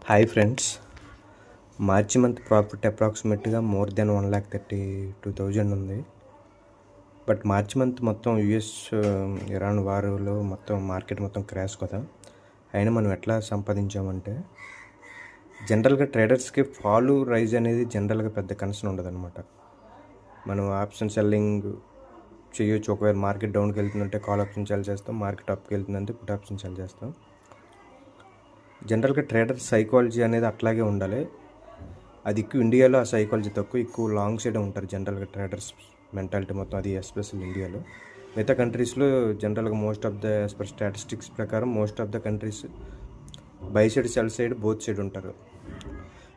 Hi friends, మార్చి month profit అప్రాక్సిమేట్గా more than 1,32,000 ఉంది. But March month మొత్తం యుఎస్ ఇరాన్ వారులో మొత్తం మార్కెట్ మొత్తం క్రాష్ కదా. అయినా మనం ఎట్లా సంపాదించామంటే, జనరల్గా ట్రేడర్స్కి ఫాలు రైజ్ అనేది జనరల్గా పెద్ద కన్సర్న్ ఉండదు అనమాట. మనం ఆప్షన్ సెల్లింగ్ చేయొచ్చు. ఒకవేళ మార్కెట్ డౌన్కి వెళ్తుందంటే కాల్ ఆప్షన్ సెల్ చేస్తాం, మార్కెట్ అప్కి వెళ్తుందంటే పుట్ ఆప్షన్ సెల్ చేస్తాం. జనరల్గా ట్రేడర్ సైకాలజీ అనేది అట్లాగే ఉండాలి. అది ఎక్కువ ఇండియాలో ఆ సైకాలజీ తక్కువ, ఎక్కువ లాంగ్ సైడ్ ఉంటారు జనరల్గా ట్రేడర్స్ మెంటాలిటీ మొత్తం. అది ఎస్పెషల్ ఇండియాలో. మిగతా కంట్రీస్లో జనరల్గా most of the as per statistics ప్రకారం most of the countries by side cell side both side ఉంటారు.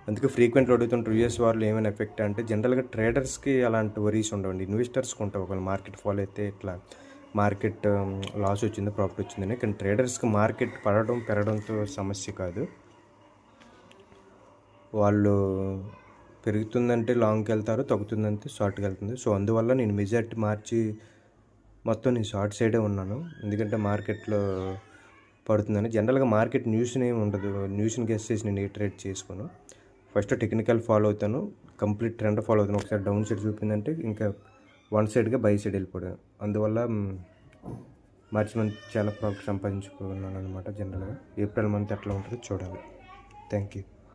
అందుకే ఫ్రీక్వెంట్గా అడుగుతుంటారు యూఎస్ వాళ్ళు ఏమైనా ఎఫెక్ట్ అంటే, జనరల్గా ట్రేడర్స్కి అలాంటి వరీస్ ఉండవండి. ఇన్వెస్టర్స్కి ఉంటాయి. ఒకవేళ మార్కెట్ ఫాలో అయితే ఇట్లా మార్కెట్ లాస్ వచ్చింది, ప్రాఫిట్ వచ్చిందని. కానీ ట్రేడర్స్కి మార్కెట్ పడడం పెరగడంతో సమస్య కాదు. వాళ్ళు పెరుగుతుందంటే లాంగ్కి వెళ్తారు, తగ్గుతుందంటే షార్ట్కి వెళ్తుంది. సో అందువల్ల నేను మెజారిటీ మార్చి మొత్తం నేను షార్ట్ సైడే ఉన్నాను. ఎందుకంటే మార్కెట్లో పడుతుందని. జనరల్గా మార్కెట్ న్యూస్ని ఏమి ఉండదు, న్యూస్ని గెస్ చేసి నేను ఏ ట్రేడ్ చేసుకోను. ఫస్ట్ టెక్నికల్ ఫాలో అవుతాను, కంప్లీట్ ట్రెండ్ ఫాలో అవుతాను. ఒకసారి డౌన్ సైడ్ చూపిందంటే ఇంకా వన్ సైడ్గా బై సైడ్ వెళ్ళిపోయాను. అందువల్ల మార్చి మంత్ చాలా ప్రాఫిట్ సంపాదించుకున్నాను అనమాట. జనరల్గా ఏప్రిల్ మంత్ ఎట్లా ఉంటుందో చూడాలి. Thank you.